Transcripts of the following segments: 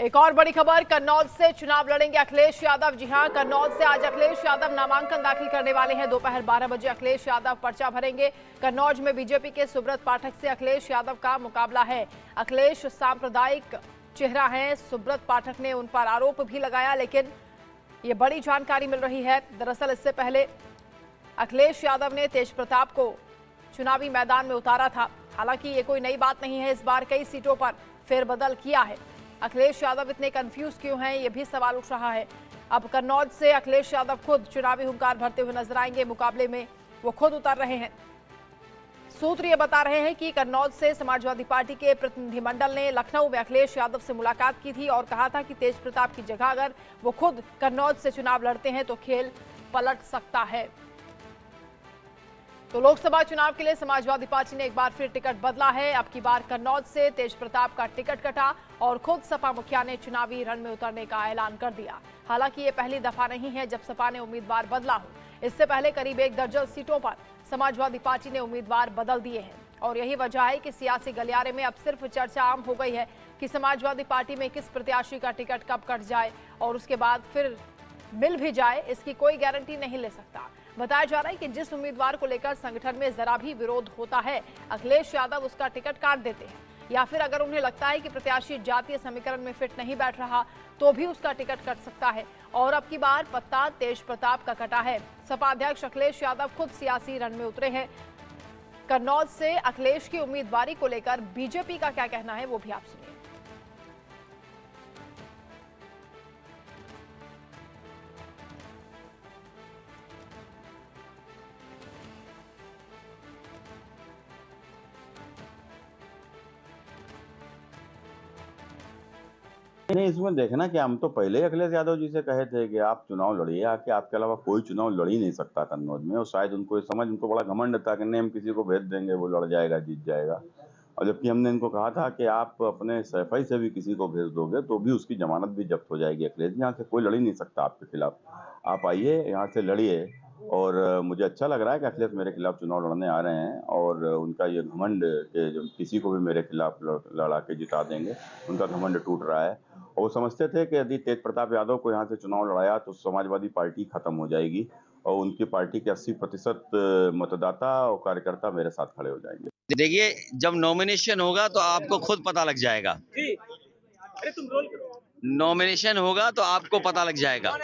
एक और बड़ी खबर, कन्नौज से चुनाव लड़ेंगे अखिलेश यादव। जी हां, कन्नौज से आज अखिलेश यादव नामांकन दाखिल करने वाले हैं। दोपहर 12 बजे अखिलेश यादव पर्चा भरेंगे। कन्नौज में बीजेपी के सुब्रत पाठक से अखिलेश यादव का मुकाबला है। अखिलेश सांप्रदायिक चेहरा है, सुब्रत पाठक ने उन पर आरोप भी लगाया, लेकिन ये बड़ी जानकारी मिल रही है। दरअसल इससे पहले अखिलेश यादव ने तेज प्रताप को चुनावी मैदान में उतारा था। हालांकि ये कोई नई बात नहीं है, इस बार कई सीटों पर फेरबदल किया है। अखिलेश यादव इतने कंफ्यूज क्यों हैं, ये भी सवाल उठ रहा है। अब कन्नौज से अखिलेश यादव खुद चुनावी हुंकार भरते हुए नजर आएंगे। मुकाबले में वो खुद उतर रहे हैं। सूत्र ये बता रहे हैं कि कन्नौज से समाजवादी पार्टी के प्रतिनिधिमंडल ने लखनऊ में अखिलेश यादव से मुलाकात की थी और कहा था कि तेज प्रताप की जगह अगर वो खुद कन्नौज से चुनाव लड़ते हैं तो खेल पलट सकता है। तो लोकसभा चुनाव के लिए समाजवादी पार्टी ने एक बार फिर टिकट बदला है। अब की बार कन्नौज से तेज प्रताप का टिकट कटा और खुद सपा मुखिया ने चुनावी रण में उतरने का ऐलान कर दिया। हालांकि ये पहली दफा नहीं है जब सपा ने उम्मीदवार बदला हो। इससे पहले करीब 1 दर्जन सीटों पर समाजवादी पार्टी ने उम्मीदवार बदल दिए हैं और यही वजह है कि सियासी गलियारे में अब सिर्फ चर्चा आम हो गई है कि समाजवादी पार्टी में किस प्रत्याशी का टिकट कब कट जाए और उसके बाद फिर मिल भी जाए, इसकी कोई गारंटी नहीं ले सकता। बताया जा रहा है कि जिस उम्मीदवार को लेकर संगठन में जरा भी विरोध होता है, अखिलेश यादव उसका टिकट काट देते हैं, या फिर अगर उन्हें लगता है कि प्रत्याशी जातीय समीकरण में फिट नहीं बैठ रहा तो भी उसका टिकट कट सकता है। और अब की बार पत्ता तेज प्रताप का कटा है। सपा अध्यक्ष अखिलेश यादव खुद सियासी रण में उतरे हैं। कन्नौज से अखिलेश की उम्मीदवारी को लेकर बीजेपी का क्या कहना है, वो भी आप सुनिए। नहीं, इसमें देखना कि हम तो पहले ही अखिलेश यादव जी से कहे थे कि आप चुनाव लड़िए, आके आपके अलावा कोई चुनाव लड़ ही नहीं सकता कन्नौज में। और शायद उनको बड़ा घमंड था कि नहीं हम किसी को भेज देंगे, वो लड़ जाएगा, जीत जाएगा। और जबकि हमने इनको कहा था कि आप अपने सफाई से भी किसी को भेज दोगे तो भी उसकी जमानत भी जब्त हो जाएगी। अखिलेश जी, यहाँ से कोई लड़ ही नहीं सकता आपके खिलाफ। आप आइए, यहाँ से लड़िए। और मुझे अच्छा लग रहा है कि अखिलेश मेरे खिलाफ चुनाव लड़ने आ रहे हैं और उनका ये घमंड कि जो किसी को भी मेरे खिलाफ लड़ा के जिता देंगे, उनका घमंड टूट रहा है। और वो समझते थे कि यदि तेज प्रताप यादव को यहाँ से चुनाव लड़ाया तो समाजवादी पार्टी खत्म हो जाएगी और उनकी पार्टी के 80% मतदाता और कार्यकर्ता मेरे साथ खड़े हो जाएंगे। देखिए, जब नॉमिनेशन होगा तो आपको खुद पता लग जाएगा। नॉमिनेशन होगा तो आपको पता लग जाएगा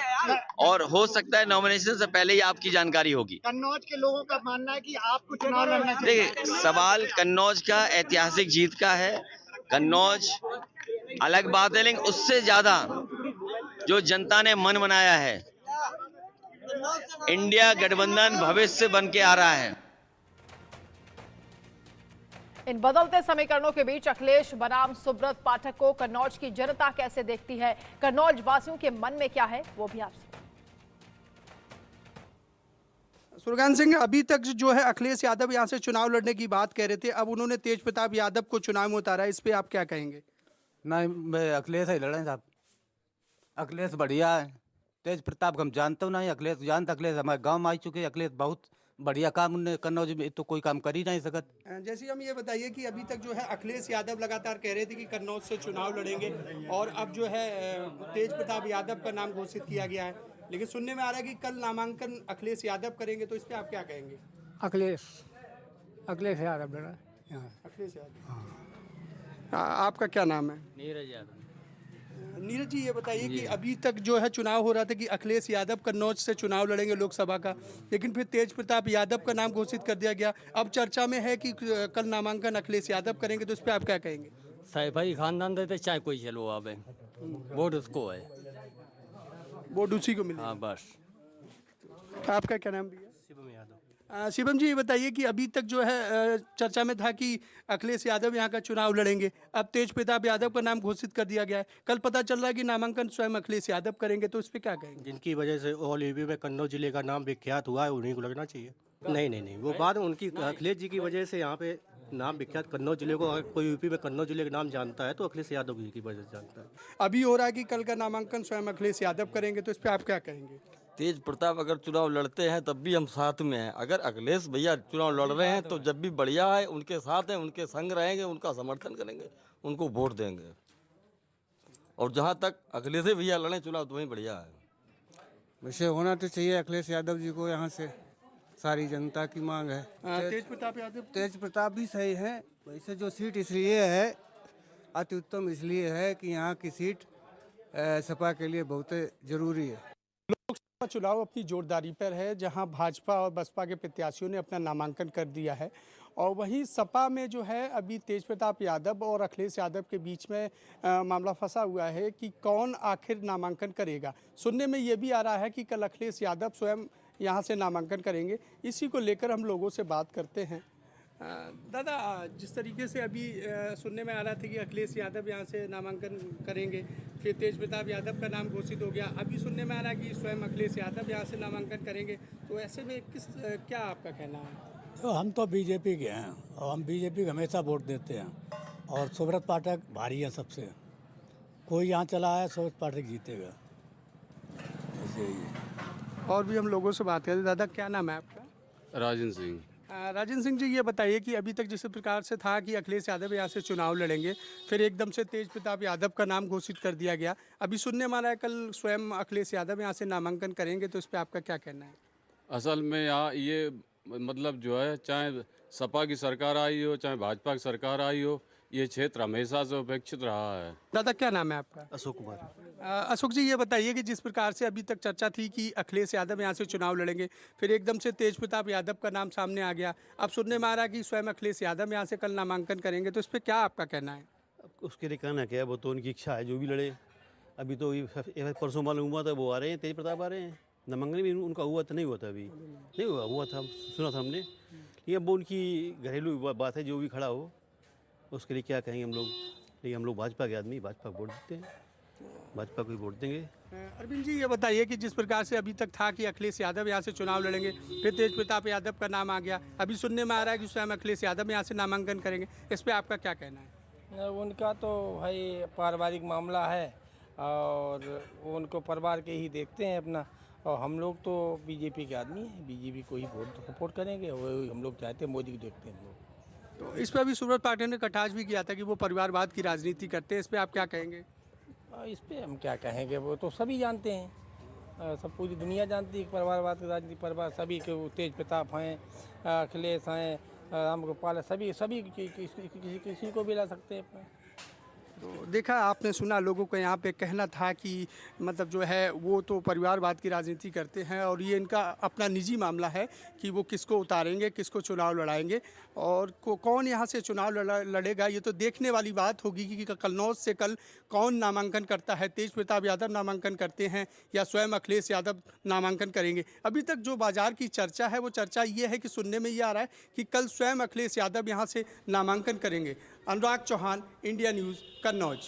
और हो सकता है नॉमिनेशन से पहले ही आपकी जानकारी होगी। कन्नौज के लोगों का मानना है कि आपको चुनाव लड़ना चाहिए। देखिए, सवाल कन्नौज का ऐतिहासिक जीत का है। कन्नौज अलग बात है, लेकिन उससे ज्यादा जो जनता ने मन बनाया है, इंडिया गठबंधन भविष्य बन के आ रहा है। इन बदलते समीकरणों के बीच अखिलेश बनाम सुब्रत पाठक को कन्नौज की जनता कैसे देखती है, कन्नौज वासियों के मन में क्या है, वो भी आप सुनिए। सुरगान सिंह, अभी तक जो है अखिलेश यादव यहाँ से चुनाव लड़ने की बात कह रहे थे, अब उन्होंने तेज प्रताप यादव को चुनाव में उतारा है, इस पे आप क्या कहेंगे? नहीं, मैं अखिलेश ही लड़े साहब। अखिलेश बढ़िया है। तेज प्रताप को हम जानते हो नहीं, अखिलेश जानते। अखिलेश हमारे गांव में आ चुके। अखिलेश बहुत बढ़िया काम उन्होंने कन्नौज में तो कोई काम कर ही नहीं सकत। जैसे हम ये बताइए कि अभी तक जो है अखिलेश यादव लगातार कह रहे थे कि कन्नौज से चुनाव लड़ेंगे और अब जो है तेज प्रताप यादव का नाम घोषित किया गया है, लेकिन सुनने में आ रहा है कि कल नामांकन अखिलेश यादव करेंगे, तो इस पर आप क्या कहेंगे? अखिलेश यादव लड़ा यहाँ। अखिलेश यादव। आपका क्या नाम है? नीरज यादव। नीरज जी, ये बताइए कि अभी तक जो है चुनाव हो रहा था कि अखिलेश यादव कन्नौज से चुनाव लड़ेंगे लोकसभा का, लेकिन फिर तेज प्रताप यादव का नाम घोषित कर दिया गया। अब चर्चा में है कि कल नामांकन अखिलेश यादव करेंगे, तो इस पर आप क्या कहेंगे? सैफई खानदान देते चाहे कोई चलो आवे, वोट उसको है। वोट उसी को मिले। हाँ बस। आपका क्या नाम भैया? शिवम यादव। शिवम जी, ये बताइए कि अभी तक जो है चर्चा में था कि अखिलेश यादव यहाँ का चुनाव लड़ेंगे, अब तेज प्रताप यादव का नाम घोषित कर दिया गया है। कल पता चल रहा है कि नामांकन स्वयं अखिलेश यादव करेंगे, तो इस पर क्या कहेंगे? जिनकी वजह से ऑल यूपी में कन्नौज जिले का नाम विख्यात हुआ है, उन्हीं को लगना चाहिए। नहीं, वो बात उनकी अखिलेश जी की वजह से यहाँ पे नाम विख्यात कन्नौज जिले को, अगर कोई यूपी में कन्नौज जिले का नाम जानता है तो अखिलेश यादव जी की वजह से जानता है। अभी हो रहा है कि कल का नामांकन स्वयं अखिलेश यादव करेंगे, तो इस पर आप क्या कहेंगे? तेज प्रताप अगर चुनाव लड़ते हैं तब भी हम साथ में हैं। अगर अखिलेश भैया चुनाव लड़ रहे हैं तो जब भी बढ़िया है, उनके साथ हैं, उनके संग रहेंगे, उनका समर्थन करेंगे, उनको वोट देंगे। और जहाँ तक अखिलेश भैया लड़े चुनाव तो वहीं बढ़िया है। वैसे होना तो चाहिए अखिलेश यादव जी को, यहाँ से सारी जनता की मांग है। तेज प्रताप यादव तेज प्रताप भी सही है। वैसे जो सीट इसलिए है अति उत्तम इसलिए है कि यहाँ की सीट सपा के लिए बहुत जरूरी है। लोकसभा चुनाव अपनी जोरदारी पर है, जहां भाजपा और बसपा के प्रत्याशियों ने अपना नामांकन कर दिया है और वहीं सपा में जो है अभी तेज प्रताप यादव और अखिलेश यादव के बीच में मामला फंसा हुआ है कि कौन आखिर नामांकन करेगा। सुनने में ये भी आ रहा है कि कल अखिलेश यादव स्वयं यहाँ से नामांकन करेंगे। इसी को लेकर हम लोगों से बात करते हैं। दादा, जिस तरीके से अभी सुनने में आ रहा था कि अखिलेश यादव यहाँ से नामांकन करेंगे, फिर तेज प्रताप यादव का नाम घोषित हो गया, अभी सुनने में आ रहा है कि स्वयं अखिलेश यादव यहाँ से नामांकन करेंगे, तो ऐसे में क्या आपका कहना है? तो हम तो बीजेपी के हैं और हम बीजेपी को हमेशा वोट देते हैं और सुब्रत पाठक भारी है सबसे। कोई यहाँ चला है सुब्रत पाठक जीतेगा, ऐसे ही है। और भी हम लोगों से बात करें। दादा, क्या नाम है आपका? राजन सिंह। राजन सिंह जी, ये बताइए कि अभी तक जिस प्रकार से था कि अखिलेश यादव यहाँ से चुनाव लड़ेंगे, फिर एकदम से तेज प्रताप यादव का नाम घोषित कर दिया गया, अभी सुनने में आ रहा है कल स्वयं अखिलेश यादव यहाँ से नामांकन करेंगे, तो इस पर आपका क्या कहना है? असल में यहाँ ये मतलब जो है, चाहे सपा की सरकार आई हो चाहे भाजपा की सरकार आई हो, ये क्षेत्र हमेशा से उपेक्षित रहा है। दादा, क्या नाम है आपका? अशोक कुमार। अशोक जी, ये बताइए कि जिस प्रकार से अभी तक चर्चा थी कि अखिलेश यादव यहाँ से चुनाव लड़ेंगे, फिर एकदम से तेज प्रताप यादव का नाम सामने आ गया, अब सुनने में आ रहा है कि स्वयं अखिलेश यादव यहाँ से कल नामांकन करेंगे, तो इस पर क्या आपका कहना है? उसके लिए कहना क्या है, वो तो उनकी इच्छा है, जो भी लड़े। अभी तो परसों मालूम हुआ था वो आ रहे हैं, तेज प्रताप आ रहे हैं। नामांकन भी उनका हुआ तो नहीं हुआ था, अभी नहीं हुआ था, सुना था हमने। लेकिन अब वो उनकी घरेलू बात है, जो भी खड़ा हो उसके लिए क्या कहेंगे हम लोग। लेकिन हम लोग भाजपा के आदमी, भाजपा को वोट देते हैं, भाजपा को ही वोट देंगे। अरविंद जी, ये बताइए कि जिस प्रकार से अभी तक था कि अखिलेश यादव यहाँ से चुनाव लड़ेंगे, फिर तेज प्रताप यादव का नाम आ गया, अभी सुनने में आ रहा है कि स्वयं अखिलेश यादव यहाँ से नामांकन करेंगे, इस पर आपका क्या कहना है? उनका तो भाई पारिवारिक मामला है और उनको परिवार के ही देखते हैं अपना, और हम लोग तो बीजेपी के आदमी हैं, बीजेपी को ही वोट सपोर्ट करेंगे, वो हम लोग चाहते हैं, मोदी को देखते हैं हम लोग। तो इस पर अभी सुब्रत पाठक ने कटाक्ष भी किया था कि वो परिवारवाद की राजनीति करते हैं, इस पर आप क्या कहेंगे? इस पर हम क्या कहेंगे, वो तो सभी जानते हैं, सब पूरी दुनिया जानती है परिवारवाद की राजनीति। परिवार सभी के, तेज प्रताप हैं, अखिलेश हैं, राम गोपाल, सभी किसी को भी ला सकते हैं अपना। तो देखा आपने, सुना लोगों का यहाँ पे कहना था कि मतलब जो है वो तो परिवारवाद की राजनीति करते हैं और ये इनका अपना निजी मामला है कि वो किसको उतारेंगे, किसको चुनाव लड़ाएंगे और कौन यहाँ से चुनाव लड़ेगा, ये तो देखने वाली बात होगी कि कन्नौज से कल कौन नामांकन करता है। तेज प्रताप यादव नामांकन करते हैं या स्वयं अखिलेश यादव नामांकन करेंगे। अभी तक जो बाजार की चर्चा है वो चर्चा ये है कि सुनने में ये आ रहा है कि कल स्वयं अखिलेश यादव यहाँ से नामांकन करेंगे। अनुराग चौहान, इंडिया न्यूज़, कन्नौज।